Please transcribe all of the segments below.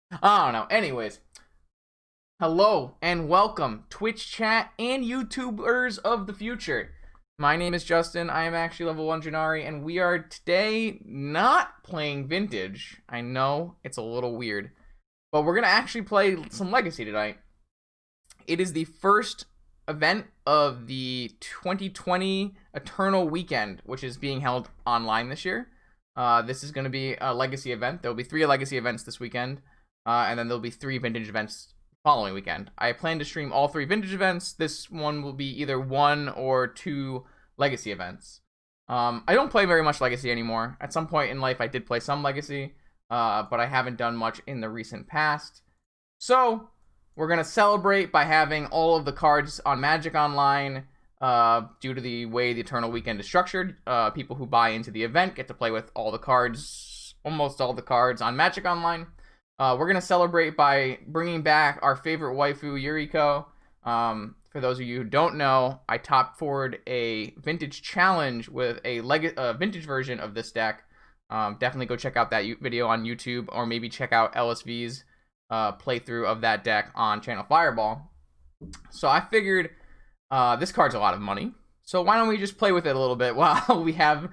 I don't know. Anyways, hello and welcome, Twitch chat and YouTubers of the future. My name is Justin. I am actually level 1 Janari, and we are today not playing Vintage. I know it's a little weird, but we're going to actually play some Legacy tonight. It is the first event of the 2020 Eternal Weekend, which is being held online this year. This is going to be a Legacy event. There will be 3 Legacy events this weekend. And then there'll be 3 Vintage events following weekend. I plan to stream all 3 Vintage events. This one will be either 1 or 2 Legacy events. I don't play very much Legacy anymore. At some point in life, I did play some Legacy, but I haven't done much in the recent past. So, we're going to celebrate by having all of the cards on Magic Online. Due to the way the Eternal Weekend is structured, people who buy into the event get to play with all the cards, almost all the cards on Magic Online. We're going to celebrate by bringing back our favorite waifu, Yuriko. For those of you who don't know, I top forward a Vintage challenge with a Vintage version of this deck. Definitely go check out that video on YouTube, or maybe check out LSV's playthrough of that deck on Channel Fireball. So I figured this card's a lot of money, so why don't we just play with it a little bit while we have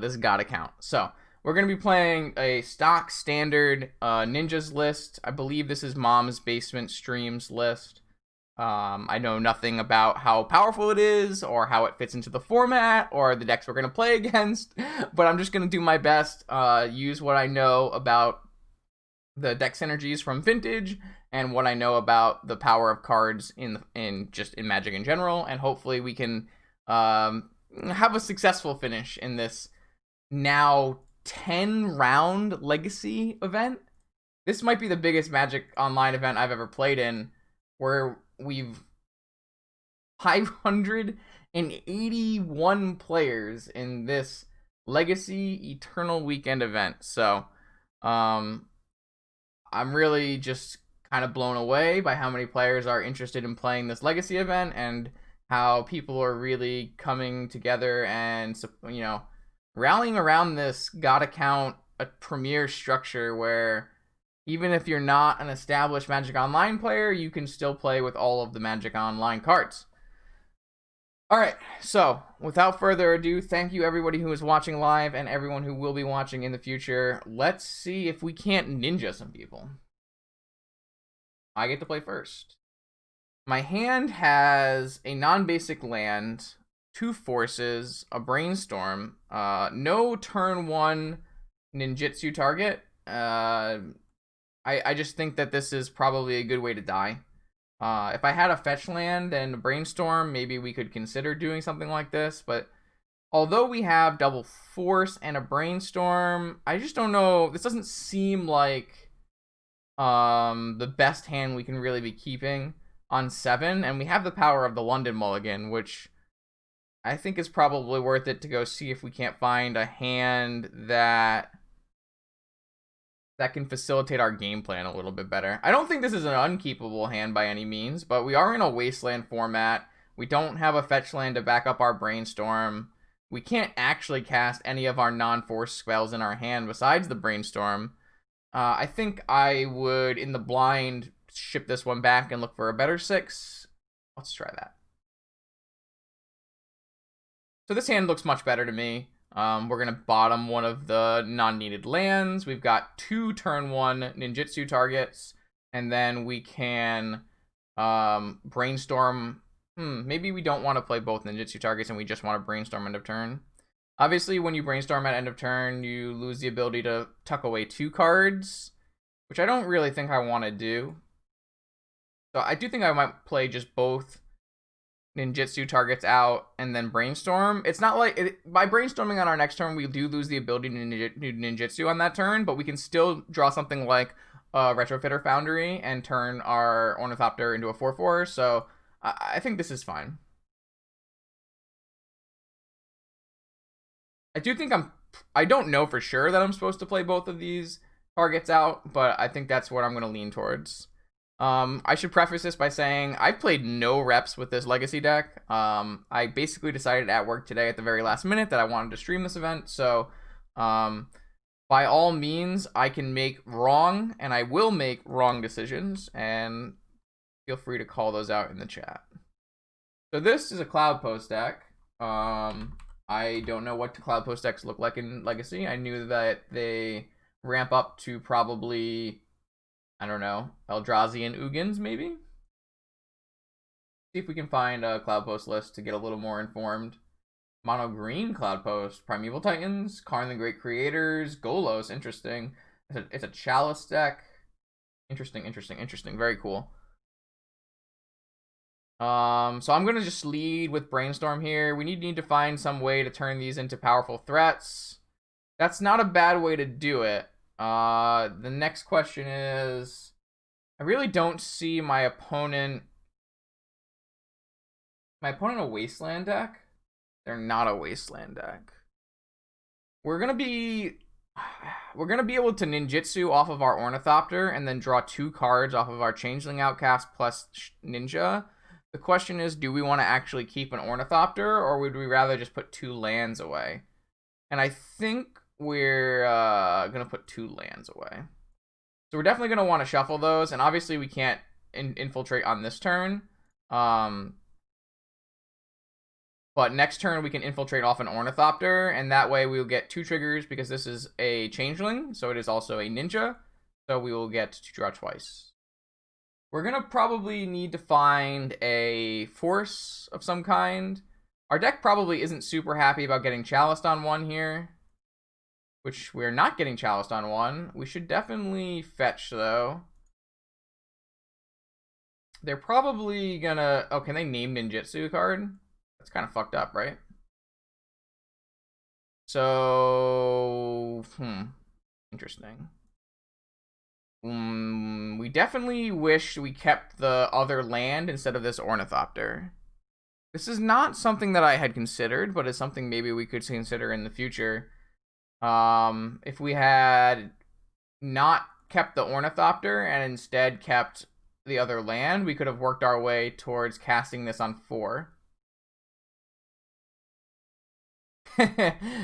this God account. So we're going to be playing a stock standard ninjas list. I believe this is Mom's Basement Streams list. I know nothing about how powerful it is, or how it fits into the format, or the decks we're going to play against, but I'm just going to do my best, use what I know about the deck synergies from Vintage, and what I know about the power of cards in Magic in general, and hopefully we can have a successful finish in this now 10-round Legacy event. This might be the biggest Magic Online event I've ever played in, where we've 581 players in this Legacy Eternal Weekend event. So, I'm really just kind of blown away by how many players are interested in playing this Legacy event, and how people are really coming together and, you know, rallying around this God account, a premier structure where even if you're not an established Magic Online player, you can still play with all of the Magic Online cards. Alright, so without further ado, thank you everybody who is watching live and everyone who will be watching in the future. Let's see if we can't ninja some people. I get to play first. My hand has a non-basic land, 2 forces, a brainstorm, no turn 1 ninjutsu target. I just think that this is probably a good way to die. If I had a fetch land and a brainstorm, maybe we could consider doing something like this, but although we have double force and a brainstorm, I just don't know. This doesn't seem like the best hand we can really be keeping on 7, and we have the power of the London Mulligan, which I think is probably worth it to go see if we can't find a hand that can facilitate our game plan a little bit better. I don't think this is an unkeepable hand by any means, but we are in a wasteland format. We don't have a fetch land to back up our brainstorm. We can't actually cast any of our non-force spells in our hand besides the brainstorm. I think I would, in the blind, ship this one back and look for a better 6. Let's try that. So this hand looks much better to me. We're going to bottom one of the non-needed lands. We've got 2 turn 1 ninjutsu targets, and then we can brainstorm. Maybe we don't want to play both ninjutsu targets and we just want to brainstorm end of turn. Obviously, when you brainstorm at end of turn, you lose the ability to tuck away 2 cards, which I don't really think I want to do. So I do think I might play just both ninjutsu targets out and then brainstorm. It's not like by brainstorming on our next turn we do lose the ability to ninjutsu on that turn, but we can still draw something like Retrofitter Foundry and turn our Ornithopter into a 4/4. So I think this is fine. I don't know for sure that I'm supposed to play both of these targets out, but I think that's what I'm going to lean towards. I should preface this by saying I've played no reps with this Legacy deck. I basically decided at work today at the very last minute that I wanted to stream this event, so By all means, I can make wrong, and I will make wrong decisions, and feel free to call those out in the chat. So this is a EldraziPost deck. I don't know what the EldraziPost decks look like in Legacy. I knew that they ramp up to probably, I don't know, Eldrazi and Ugins, maybe? See if we can find a EldraziPost list to get a little more informed. Mono green EldraziPost, Primeval Titans, Karn the Great Creators, Golos, interesting. It's a Chalice deck. Interesting. Very cool. So I'm gonna just lead with Brainstorm here. We need to find some way to turn these into powerful threats. That's not a bad way to do it. The next question is, I really don't see my opponent a Wasteland deck. They're not a Wasteland deck. We're gonna be able to ninjutsu off of our Ornithopter and then draw 2 cards off of our Changeling Outcast plus Ninja. The question is, do we want to actually keep an Ornithopter, or would we rather just put 2 lands away? And I think we're gonna put 2 lands away. So we're definitely gonna want to shuffle those, and obviously we can't infiltrate on this turn. But next turn we can infiltrate off an Ornithopter, and that way we will get 2 triggers because this is a Changeling, so it is also a Ninja. So we will get to draw twice. We're gonna probably need to find a force of some kind. Our deck probably isn't super happy about getting Chaliced on 1 here, which we're not getting Chaliced on 1. We should definitely fetch, though. They're probably gonna... Oh, can they name Ninjutsu card? That's kind of fucked up, right? So... Interesting. We definitely wish we kept the other land instead of this Ornithopter. This is not something that I had considered, but it's something maybe we could consider in the future. If we had not kept the Ornithopter and instead kept the other land, we could have worked our way towards casting this on 4.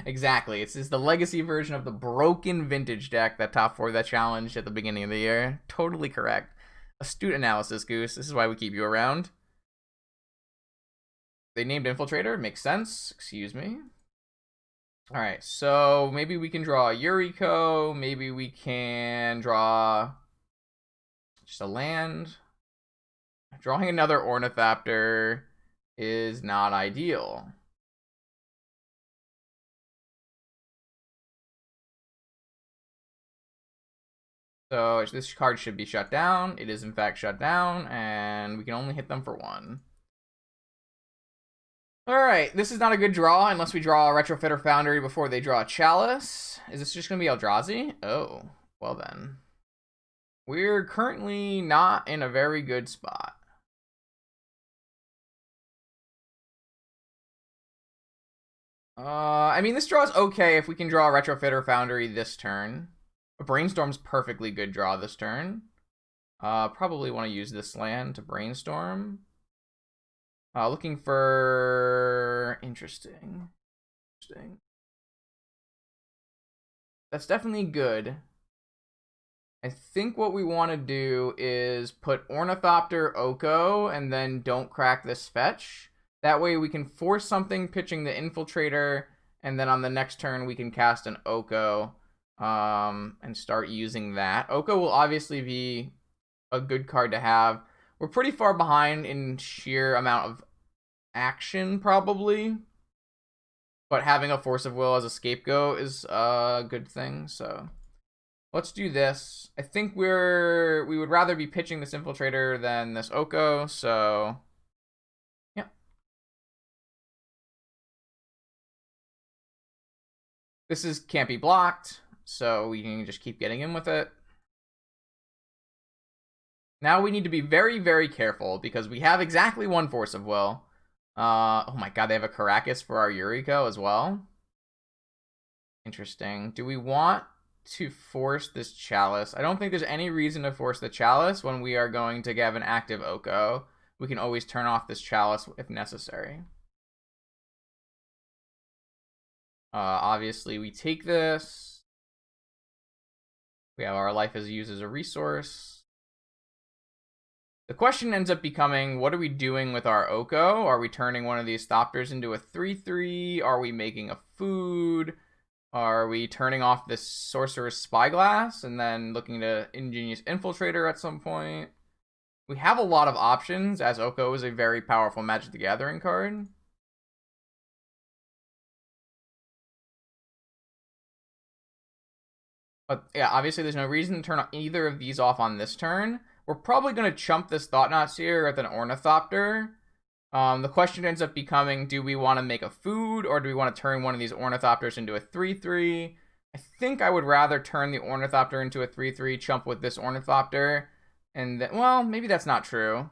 Exactly. This is the legacy version of the broken vintage deck that top 4 that challenged at the beginning of the year. Totally correct. Astute analysis, Goose. This is why we keep you around. They named Infiltrator. Makes sense. Excuse me. Alright, so maybe we can draw a Yuriko. Maybe we can draw just a land. Drawing another Ornithopter is not ideal. So this card should be shut down. It is in fact shut down, and we can only hit them for 1. Alright, this is not a good draw unless we draw a Retrofitter Foundry before they draw a Chalice. Is this just going to be Eldrazi? Oh, well then. We're currently not in a very good spot. I mean, this draw is okay if we can draw a Retrofitter Foundry this turn. A Brainstorm's perfectly good draw this turn. Probably want to use this land to Brainstorm. Looking for... Interesting. That's definitely good. I think what we want to do is put Ornithopter, Oko, and then don't crack this fetch. That way we can force something pitching the Infiltrator, and then on the next turn we can cast an Oko and start using that. Oko will obviously be a good card to have. We're pretty far behind in sheer amount of action, probably. But having a Force of Will as a scapegoat is a good thing, so... Let's do this. I think we would rather be pitching this Infiltrator than this Oko, so... Yeah. This can't be blocked, so we can just keep getting in with it. Now we need to be very, very careful, because we have exactly 1 Force of Will. Oh my god, they have a Caracas for our Yuriko as well. Interesting. Do we want to force this Chalice? I don't think there's any reason to force the Chalice when we are going to have an active Oko. We can always turn off this Chalice if necessary. Obviously, we take this. We have our life as used as a resource. The question ends up becoming, what are we doing with our Oko? Are we turning one of these Thopters into a 3/3? Are we making a food? Are we turning off this Sorcerer's Spyglass and then looking to Ingenious Infiltrator at some point? We have a lot of options, as Oko is a very powerful Magic the Gathering card. But yeah, obviously there's no reason to turn either of these off on this turn. We're probably going to chump this Thought-Knot Seer with an Ornithopter. The question ends up becoming, do we want to make a food, or do we want to turn one of these Ornithopters into a 3/3? I think I would rather turn the Ornithopter into a 3/3, chump with this Ornithopter. And then, well, maybe that's not true.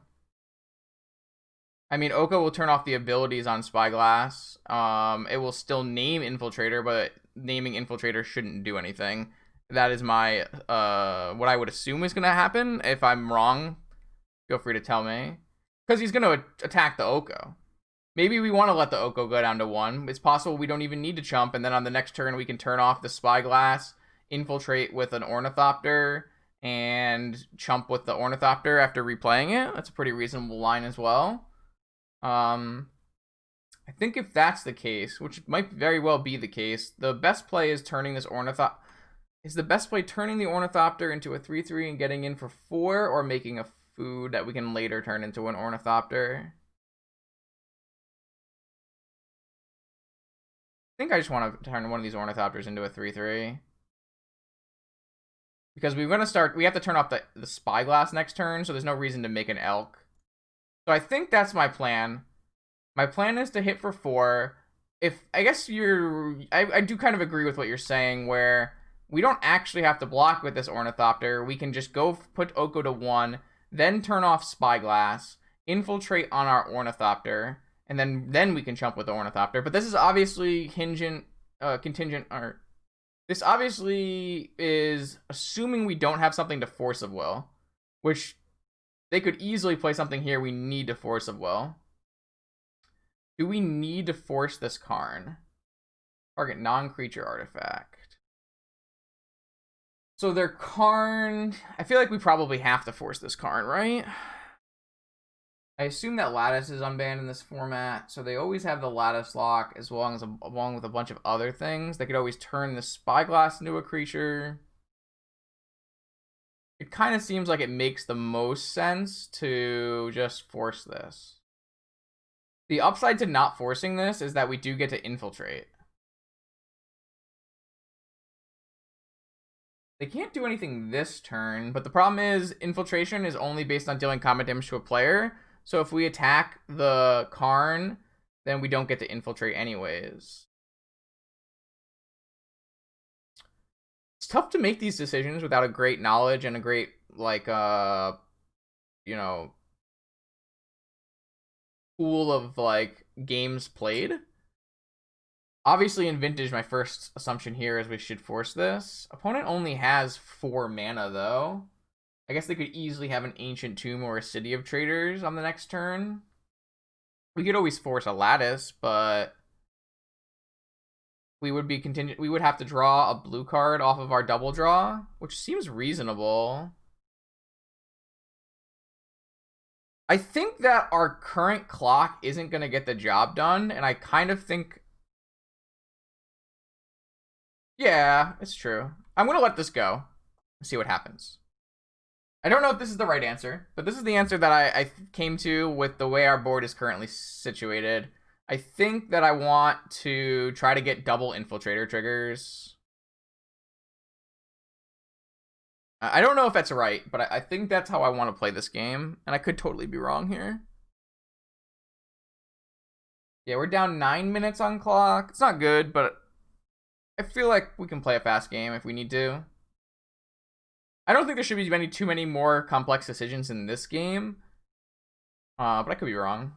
I mean, Oko will turn off the abilities on Spyglass. It will still name Infiltrator, but naming Infiltrator shouldn't do anything. That is my, what I would assume is going to happen. If I'm wrong, feel free to tell me. Because he's going to attack the Oko. Maybe we want to let the Oko go down to 1. It's possible we don't even need to chump, and then on the next turn we can turn off the Spyglass, infiltrate with an Ornithopter, and chump with the Ornithopter after replaying it. That's a pretty reasonable line as well. I think if that's the case, which might very well be the case, the best play is turning this Ornithopter... Is the best play turning the Ornithopter into a 3/3 and getting in for 4, or making a food that we can later turn into an Ornithopter? I think I just want to turn one of these Ornithopters into a 3/3. Because we're going to start... We have to turn off the Spyglass next turn, so there's no reason to make an Elk. So I think that's my plan. My plan is to hit for 4. If... I guess you're... I do kind of agree with what you're saying, where... We don't actually have to block with this Ornithopter. We can just go put Oko to 1, then turn off Spyglass, infiltrate on our Ornithopter, and then we can chump with the Ornithopter. But this is obviously contingent, or this obviously is assuming we don't have something to Force of Will, which they could easily play something here we need to Force of Will. Do we need to force this Karn? Target non-creature artifact. So their Karn... I feel like we probably have to force this Karn, right? I assume that Lattice is unbanned in this format, so they always have the Lattice lock, as well as along with a bunch of other things. They could always turn the Spyglass into a creature. It kind of seems like it makes the most sense to just force this. The upside to not forcing this is that we do get to infiltrate. They can't do anything this turn, but the problem is infiltration is only based on dealing combat damage to a player. So if we attack the Karn, then we don't get to infiltrate anyways. It's tough to make these decisions without a great knowledge and a great, like, you know, pool of, like, games played. Obviously, in Vintage, my first assumption here is we should force this. Opponent only has 4 mana, though. I guess they could easily have an Ancient Tomb or a City of Traders on the next turn. We could always force a Lattice, but we would be contingent. We would have to draw a blue card off of our double draw, which seems reasonable. I think that our current clock isn't going to get the job done, and I kind of think... Yeah, it's true. I'm going to let this go and see what happens. I don't know if this is the right answer, but this is the answer that I came to with the way our board is currently situated. I think that I want to try to get double Infiltrator triggers. I don't know if that's right, but I think that's how I want to play this game, and I could totally be wrong here. Yeah, we're down 9 minutes on clock. It's not good, but I feel like we can play a fast game if we need to. I don't think there should be too many more complex decisions in this game. But I could be wrong.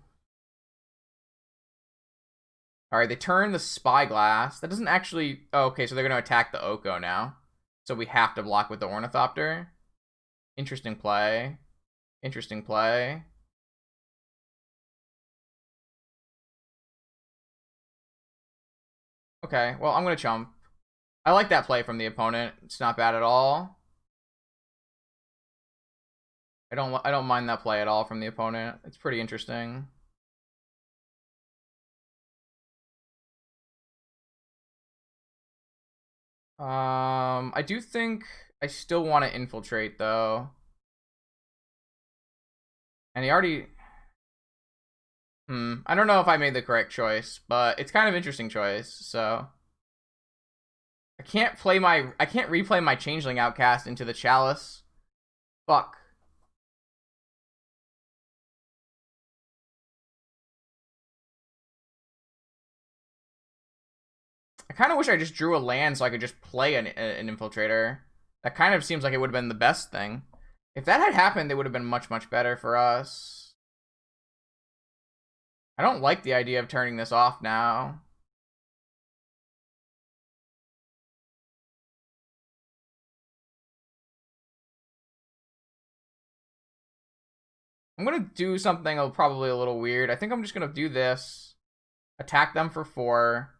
Alright, they turn the Spyglass. That doesn't actually... Oh, okay, so they're going to attack the Oko now. So we have to block with the Ornithopter. Interesting play. Interesting play. Okay, well, I'm going to chump. I like that play from the opponent. It's not bad at all. I don't mind that play at all from the opponent. It's pretty interesting. I do think I still want to infiltrate though. And he already I don't know if I made the correct choice, but it's kind of interesting choice, so I can't replay my Changeling Outcast into the Chalice. Fuck. I kind of wish I just drew a land so I could just play an Infiltrator. That kind of seems like it would have been the best thing. If that had happened, it would have been much, much better for us. I don't like the idea of turning this off now. I'm going to do something probably a little weird. I think I'm just going to do this. Attack them for 4.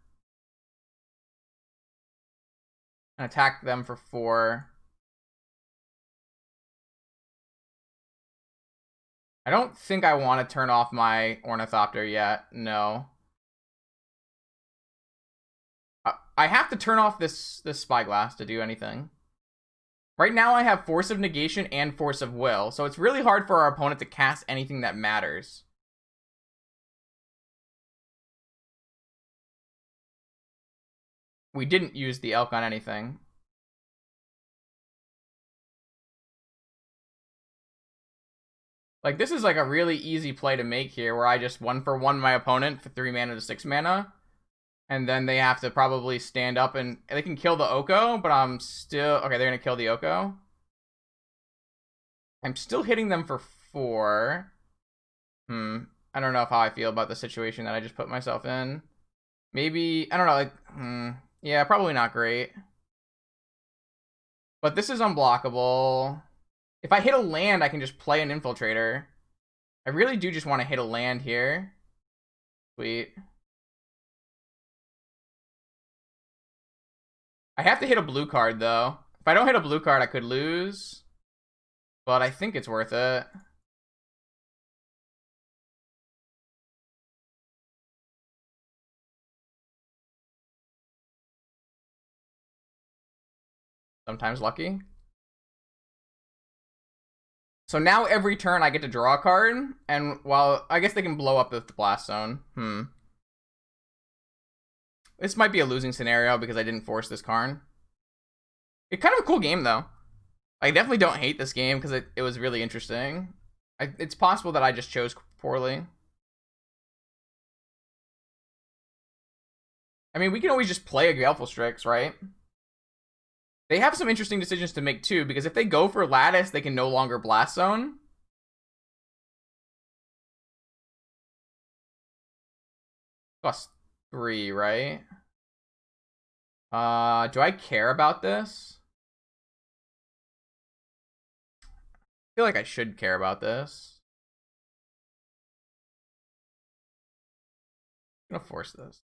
And attack them for 4. I don't think I want to turn off my Ornithopter yet. No. I have to turn off this Spyglass to do anything. Right now I have Force of Negation and Force of Will, so it's really hard for our opponent to cast anything that matters. We didn't use the Elk on anything. Like, this is like a really easy play to make here, where I just 1-for-1 my opponent for 3 mana to 6 mana. And then they have to probably stand up and they can kill the Oko, but I'm still... Okay, they're going to kill the Oko. I'm still hitting them for 4. I don't know how I feel about the situation that I just put myself in. Maybe... I don't know, like... Yeah, probably not great. But this is unblockable. If I hit a land, I can just play an Infiltrator. I really do just want to hit a land here. Sweet. I have to hit a blue card, though. If I don't hit a blue card, I could lose. But I think it's worth it. Sometimes lucky. So now every turn I get to draw a card, and while I guess they can blow up the blast zone. This might be a losing scenario because I didn't force this Karn. It's kind of a cool game though. I definitely don't hate this game because it was really interesting. It's possible that I just chose poorly. I mean, we can always just play a Baleful Strix, right? They have some interesting decisions to make too, because if they go for Lattice, they can no longer Blast Zone. +3, right? Do I care about this? I feel like I should care about this. I'm gonna force this.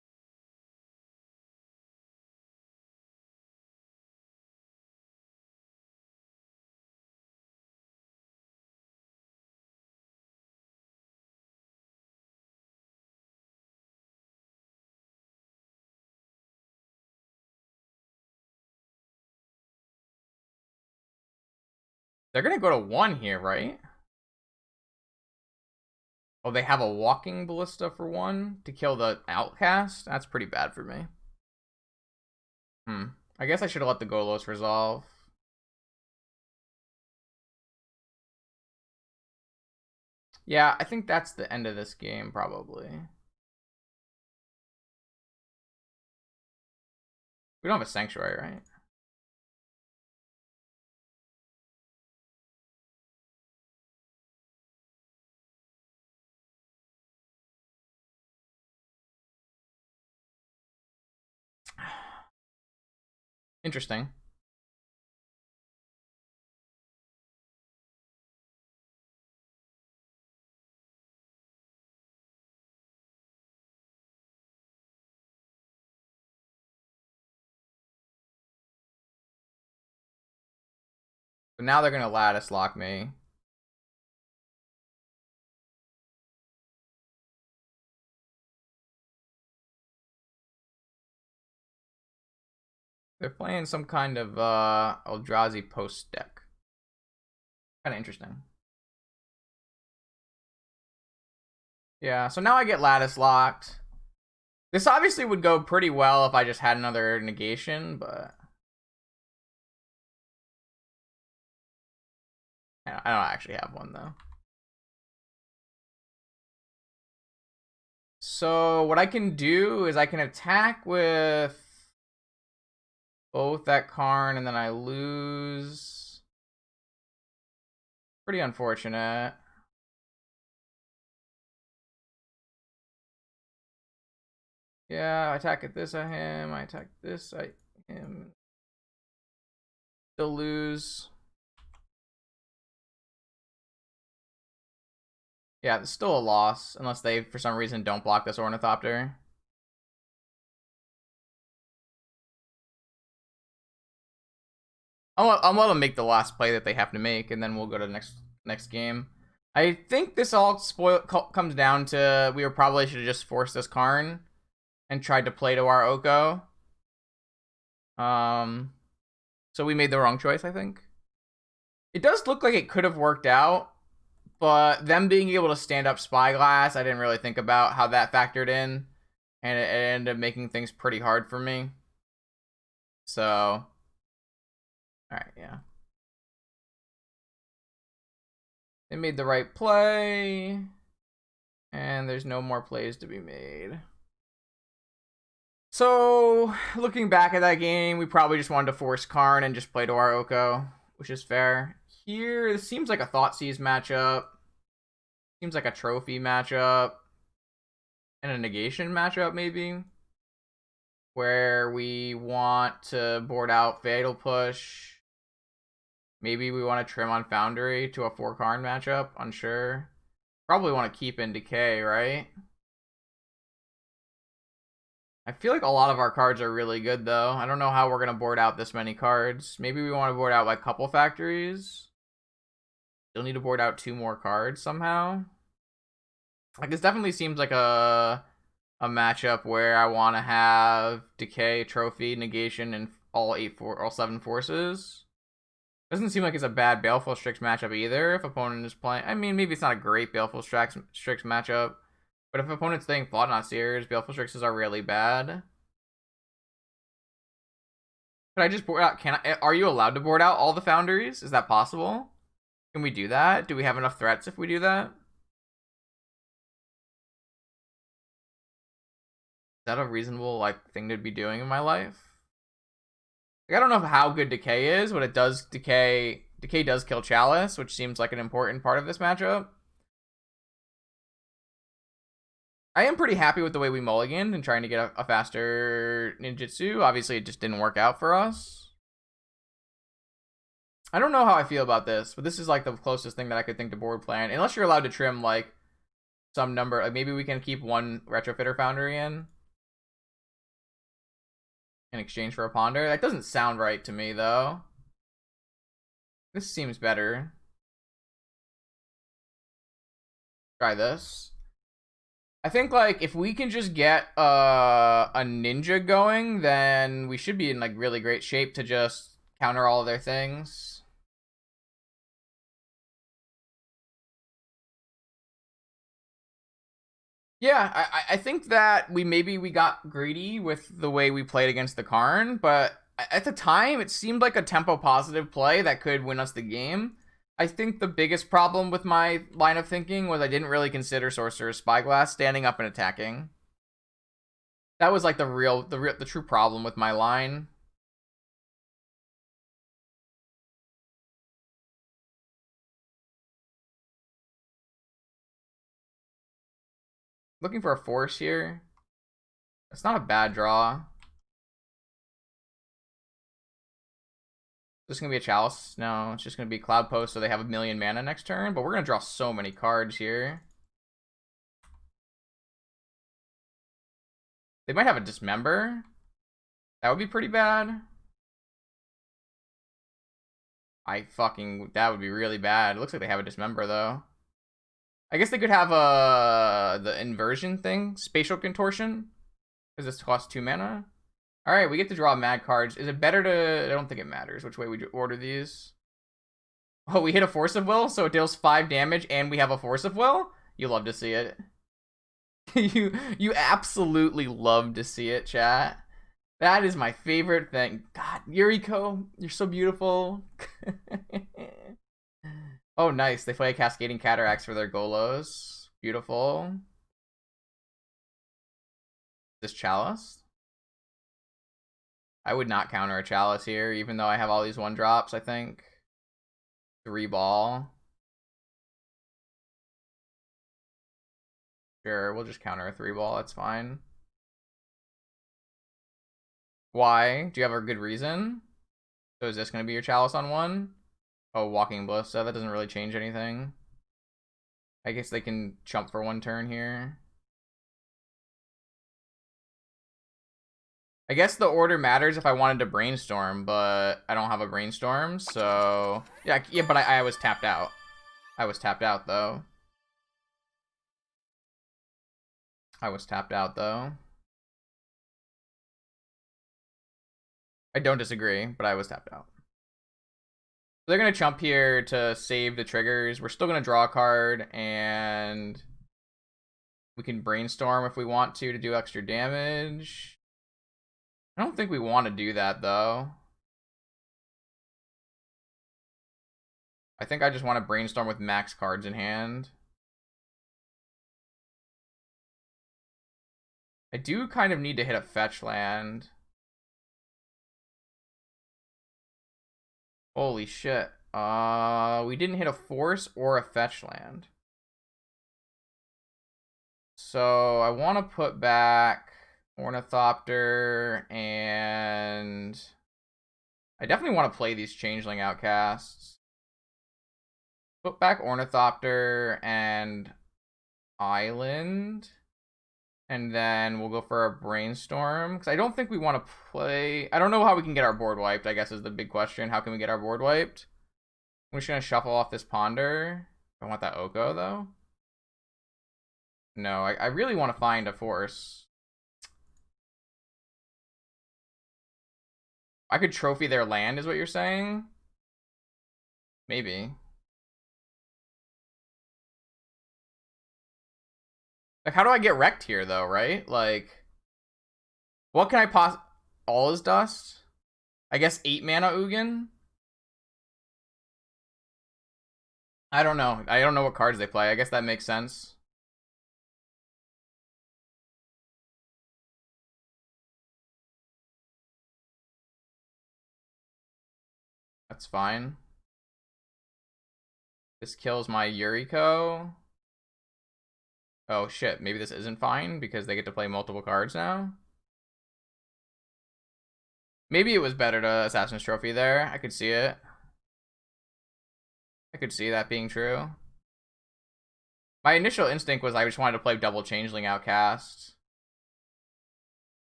They're gonna go to 1 here, right? Oh, they have a Walking Ballista for 1 to kill the Outcast? That's pretty bad for me. I guess I should have let the Golos resolve. Yeah, I think that's the end of this game, probably. We don't have a Sanctuary, right? Interesting. But now they're gonna Lattice lock me. They're playing some kind of EldraziPost deck. Kind of interesting. Yeah, so now I get lattice locked. This obviously would go pretty well if I just had another negation, but I don't actually have one though. So what I can do is I can attack with both that Karn and then I lose. Pretty unfortunate. Yeah, I attack at this at him, I attack this at him. Still lose. Yeah, it's still a loss, unless they, for some reason, don't block this Ornithopter. I'll let them make the last play that they have to make, and then we'll go to the next game. I think this all comes down to we probably should have just forced this Karn and tried to play to our Oko. So we made the wrong choice, I think. It does look like it could have worked out, but them being able to stand up Spyglass, I didn't really think about how that factored in, and it ended up making things pretty hard for me. So, alright, yeah. They made the right play, and there's no more plays to be made. So, looking back at that game, we probably just wanted to force Karn and just play to our Oko, which is fair. Here, this seems like a Thoughtseize matchup. Seems like a trophy matchup. And a negation matchup, maybe. Where we want to board out Fatal Push. Maybe we want to trim on Foundry to a 4 Karn matchup. Unsure. Probably want to keep in Decay, right? I feel like a lot of our cards are really good, though. I don't know how we're going to board out this many cards. Maybe we want to board out like a couple factories. Still need to board out 2 more cards somehow. Like, this definitely seems like a matchup where I want to have Decay, Trophy, Negation, and all 7 forces. Doesn't seem like it's a bad Baleful Strix matchup either if opponent is playing. I mean, maybe it's not a great Baleful Strix matchup. But if opponent's playing Thought-Knot Seers, Baleful Strixes are really bad. Could I just board out? Are you allowed to board out all the Foundries? Is that possible? Can we do that? Do we have enough threats if we do that? Is that a reasonable thing to be doing in my life? Like, I don't know how good Decay is, but it does Decay does kill Chalice, which seems like an important part of this matchup. I am pretty happy with the way we mulliganed and trying to get a faster ninjutsu. Obviously, it just didn't work out for us. I don't know how I feel about this, but this is like the closest thing that I could think to board plan. Unless you're allowed to trim like some number. Like maybe we can keep 1 Retrofitter Foundry in exchange for a Ponder. That doesn't sound right to me, though. This seems better. Try this. I think like if we can just get a ninja going, then we should be in like really great shape to just counter all of their things. Yeah, I think that we got greedy with the way we played against the Karn, but at the time it seemed like a tempo positive play that could win us the game. I think the biggest problem with my line of thinking was I didn't really consider Sorcerer's Spyglass standing up and attacking. That was like the true problem with my line. Looking for a force here. It's not a bad draw. Is this gonna be a Chalice? No, it's just gonna be Cloud Post, so they have 1,000,000 mana next turn. But we're gonna draw so many cards here. They might have a Dismember. That would be pretty bad. That would be really bad. It looks like they have a Dismember though. I guess they could have the inversion thing, Spatial Contortion, because this costs 2 mana. All right, we get to draw mad cards. Is it better to? I don't think it matters which way we order these. Oh, we hit a Force of Will, so it deals 5 damage, and we have a Force of Will. You love to see it. you absolutely love to see it, chat. That is my favorite thing. God, Yuriko, you're so beautiful. Oh, nice. They play Cascading Cataracts for their Golos. Beautiful. This Chalice? I would not counter a Chalice here, even though I have all these 1-drops, I think. 3 ball. Sure, we'll just counter a 3 ball, that's fine. Why? Do you have a good reason? So is this going to be your Chalice on 1? Oh, Walking Ballista, that doesn't really change anything. I guess they can chump for 1 turn here. I guess the order matters if I wanted to brainstorm, but I don't have a brainstorm, so... Yeah, but I was tapped out. I was tapped out, though. I don't disagree, but I was tapped out. So they're going to chump here to save the triggers. We're still going to draw a card, and we can brainstorm if we want to do extra damage. I don't think we want to do that, though. I think I just want to brainstorm with max cards in hand. I do kind of need to hit a fetch land. Holy shit. We didn't hit a force or a fetch land. So I want to put back Ornithopter, and I definitely want to play these Changeling Outcasts. Put back Ornithopter and Island, and then we'll go for a Brainstorm, because I don't think we want to play... I don't know how we can get our board wiped, I guess is the big question. How can we get our board wiped? I'm just going to shuffle off this Ponder. I want that Oko, though. No, I really want to find a Force. I could trophy their land, is what you're saying? Maybe. Like, how do I get wrecked here, though, right? Like, what can I all is dust? I guess 8 mana Ugin? I don't know. I don't know what cards they play. I guess that makes sense. That's fine. This kills my Yuriko. Oh shit, maybe this isn't fine because they get to play multiple cards now. Maybe it was better to Assassin's Trophy there. I could see it. I could see that being true. My initial instinct was I just wanted to play double Changeling Outcast.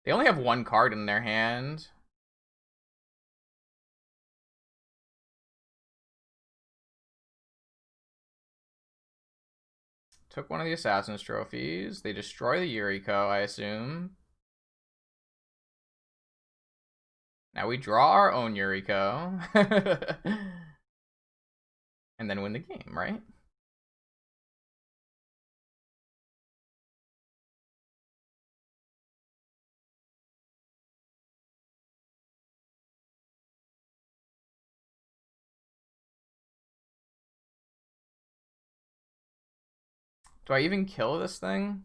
They only have 1 card in their hand. Took one of the Assassin's Trophies. They destroy the Yuriko, I assume. Now we draw our own Yuriko. And then win the game, right? Do I even kill this thing?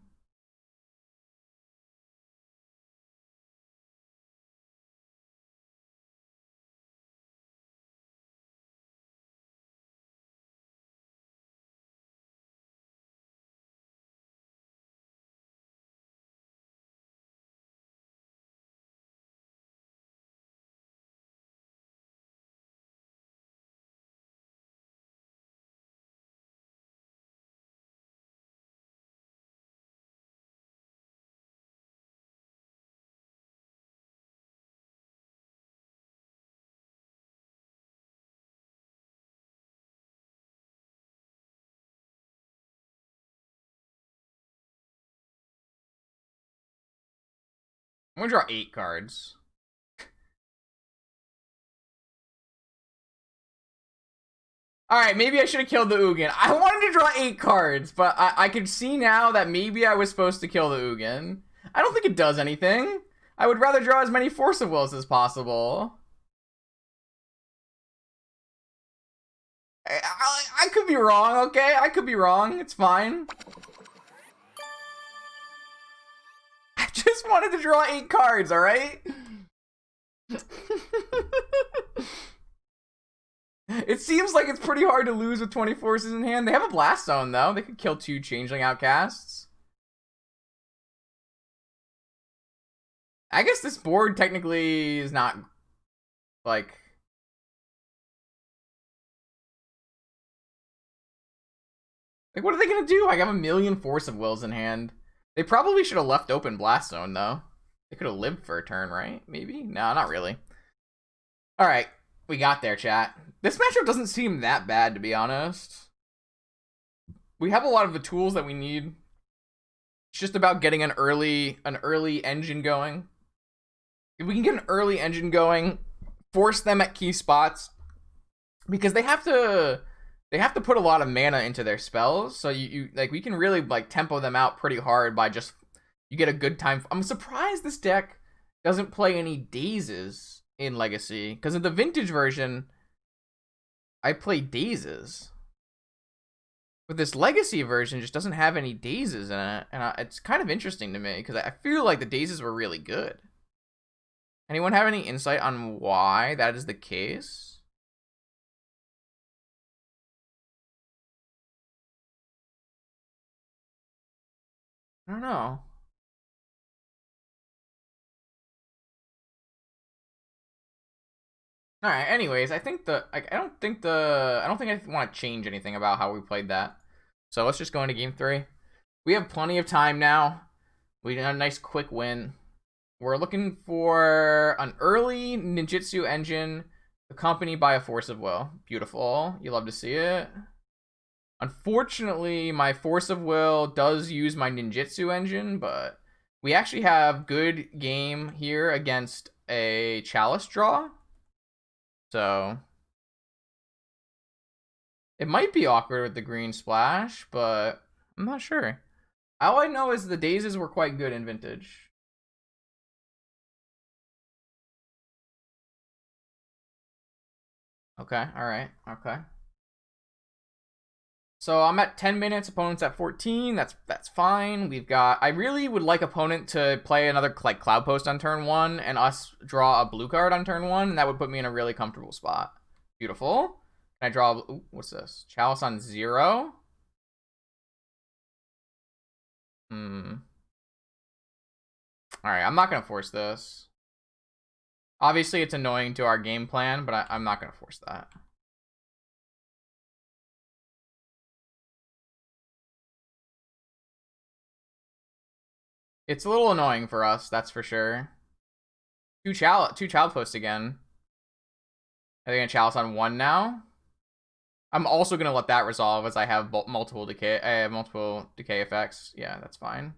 I'm gonna draw 8 cards. Alright, maybe I should have killed the Ugin. I wanted to draw 8 cards, but I can see now that maybe I was supposed to kill the Ugin. I don't think it does anything. I would rather draw as many Force of Wills as possible. I could be wrong, okay? I could be wrong. It's fine. I just wanted to draw 8 cards, alright? It seems like it's pretty hard to lose with 20 forces in hand. They have a Blast Zone, though. They could kill 2 Changeling Outcasts. I guess this board technically is not, like... Like, what are they gonna do? I have a million Force of Wills in hand. They probably should have left open Blast Zone, though. They could have lived for a turn, right? Maybe? No, not really. Alright, we got there, chat. This matchup doesn't seem that bad, to be honest. We have a lot of the tools that we need. It's just about getting an early engine going. If we can get an early engine going, force them at key spots, because they have to put a lot of mana into their spells, so you like, we can really like tempo them out pretty hard by just, you get a good time. I'm surprised this deck doesn't play any Dazes in Legacy, because in the Vintage version I play Dazes, but this Legacy version just doesn't have any Dazes in it, and it's kind of interesting to me because I feel like the Dazes were really good. Anyone have any insight on why that is the case? I don't know. All right. Anyways, I think I don't think I want to change anything about how we played that. So let's just go into game 3. We have plenty of time now. We got a nice quick win. We're looking for an early ninjutsu engine accompanied by a Force of Will. Beautiful. You love to see it. Unfortunately, my Force of Will does use my ninjutsu engine, but we actually have good game here against a Chalice draw. So it might be awkward with the green splash, but I'm not sure. All I know is the Dazes were quite good in Vintage. Okay, alright, okay. So I'm at 10 minutes, opponent's at 14, that's fine. We've got, I really would like opponent to play another like Cloud Post on turn 1 and us draw a blue card on turn 1, and that would put me in a really comfortable spot. Beautiful. Can I draw, ooh, what's this? Chalice on 0? Alright, I'm not gonna force this. Obviously it's annoying to our game plan, but I'm not gonna force that. It's a little annoying for us, that's for sure. Two child posts again. Are they gonna Chalice on 1 now? I'm also gonna let that resolve as I have multiple decay. I have multiple decay effects. Yeah, that's fine.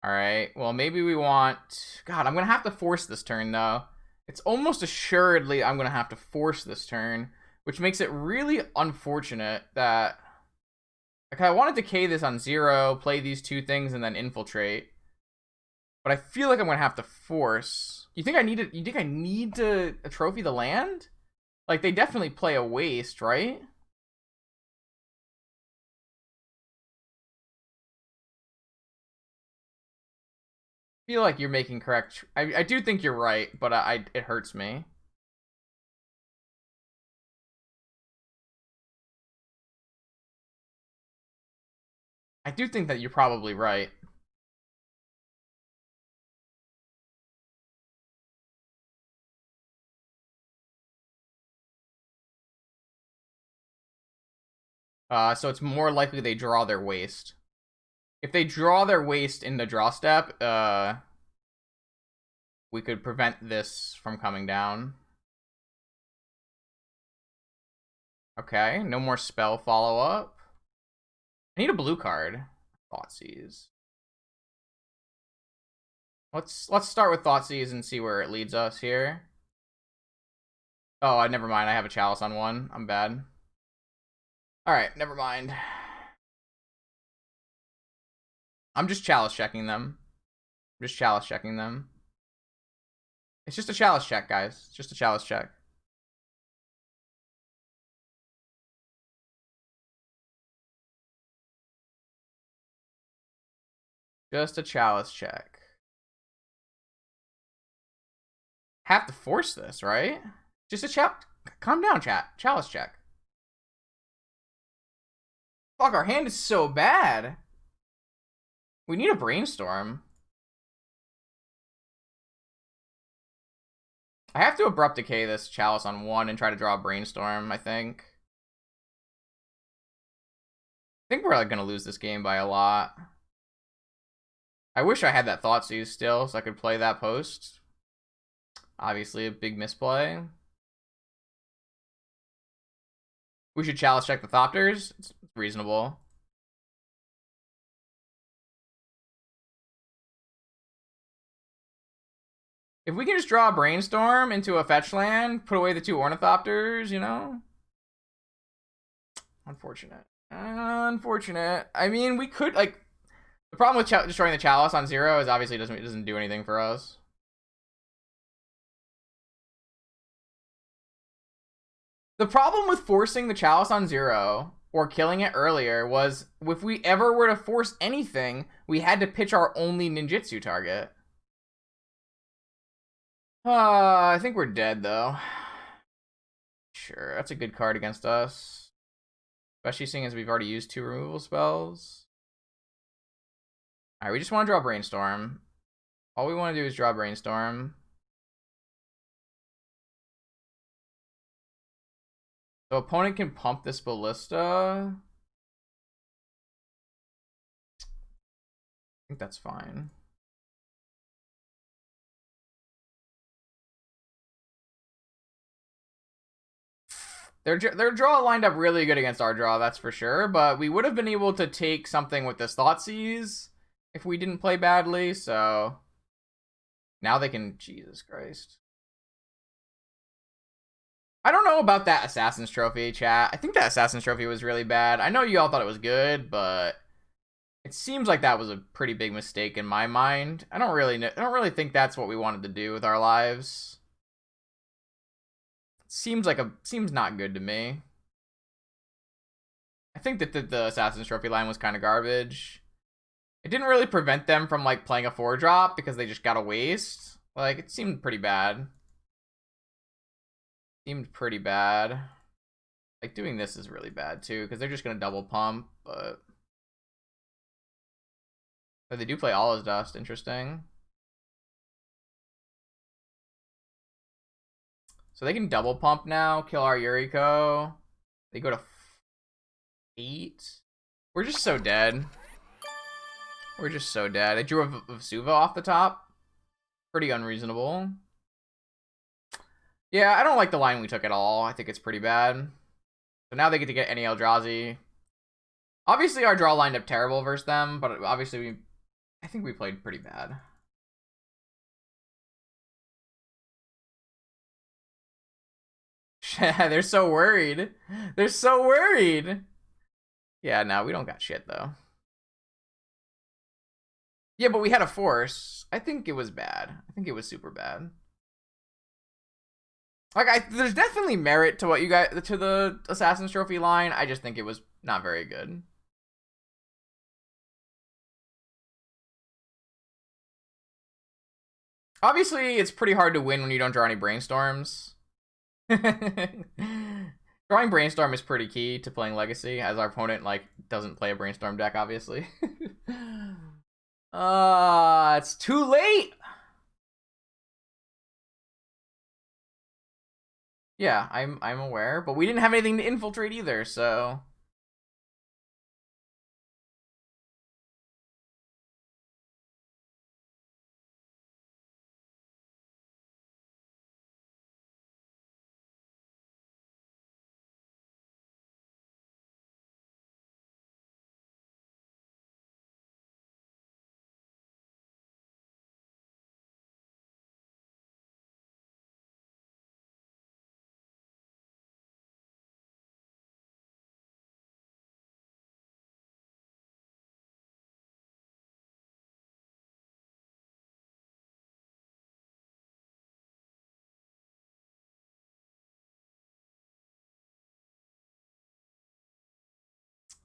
All right. Well, maybe we want. God, I'm gonna have to force this turn though. It's almost assuredly I'm gonna have to force this turn, which makes it really unfortunate that. Like, I want to decay this on 0, play these 2 things, and then infiltrate. But I feel like I'm gonna have to force. You think I need to? You think I need to trophy the land? Like, they definitely play a waste, right? I feel like you're making correct. I do think you're right, but it hurts me. I do think that you're probably right. So it's more likely they draw their waste. If they draw their waste in the draw step, we could prevent this from coming down. Okay, no more spell follow-up. I need a blue card. Thoughtseize. Let's start with Thoughtseize and see where it leads us here. Oh, never mind. I have a Chalice on one. I'm bad. Alright, never mind. I'm just Chalice checking them. Just Chalice checking them. It's just a Chalice check, guys. It's just a Chalice check. Just a Chalice check. Have to force this, right? Just a chat. Calm down, chat. Chalice check. Fuck, our hand is so bad. We need a brainstorm. I have to abrupt decay this Chalice on one and try to draw a brainstorm, I think. I think we're like gonna lose this game by a lot. I wish I had that Thoughtseize still so I could play that post. Obviously a big misplay. We should Chalice check the Thopters. It's reasonable. If we can just draw a Brainstorm into a fetch land, put away the 2 Ornithopters, you know? Unfortunate. Unfortunate. I mean, we could, like... The problem with destroying the Chalice on 0 is obviously it doesn't do anything for us. The problem with forcing the Chalice on 0 or killing it earlier was if we ever were to force anything, we had to pitch our only ninjutsu target. I think we're dead, though. Sure, that's a good card against us. Especially seeing as we've already used 2 removal spells. Alright, we just want to draw Brainstorm. All we want to do is draw Brainstorm. So opponent can pump this Ballista. I think that's fine. Their draw lined up really good against our draw, that's for sure. But we would have been able to take something with this Thoughtseize if we didn't play badly, so... Now they can... Jesus Christ. I don't know about that Assassin's Trophy, chat. I think that Assassin's Trophy was really bad. I know you all thought it was good, but... It seems like that was a pretty big mistake in my mind. I don't really think that's what we wanted to do with our lives. Seems not good to me. I think that the Assassin's Trophy line was kind of garbage. It didn't really prevent them from like playing a 4-drop because they just got a waste. Like, it seemed pretty bad. Seemed pretty bad. Like, doing this is really bad too because they're just gonna double pump, but they do play All Is Dust. Interesting. So they can double pump now, kill our Yuriko. They go to 8. We're just so dead. We're just so dead. They drew a Vesuva off the top. Pretty unreasonable. Yeah, I don't like the line we took at all. I think it's pretty bad. So now they get to get any Eldrazi. Obviously our draw lined up terrible versus them, but obviously I think we played pretty bad. They're so worried. They're so worried. Yeah, no, we don't got shit, though. Yeah, but we had a force. I think it was bad. I think it was super bad. Like, there's definitely merit to what you got to the Assassin's Trophy line. I just think it was not very good. Obviously, it's pretty hard to win when you don't draw any Brainstorms. Drawing Brainstorm is pretty key to playing Legacy, as our opponent like doesn't play a Brainstorm deck, obviously. It's too late. Yeah, I'm aware, but we didn't have anything to infiltrate either, so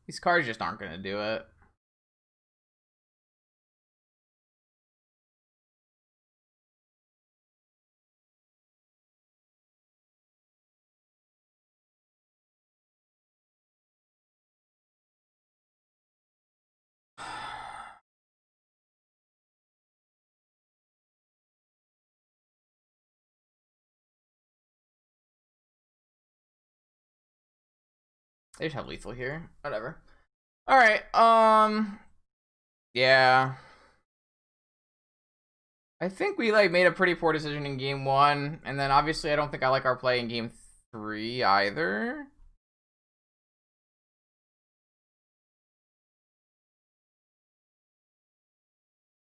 These cards just aren't going to do it. They just have lethal here. Whatever. Alright, yeah. I think we, like, made a pretty poor decision in game 1, and then obviously I don't think I like our play in game 3 either.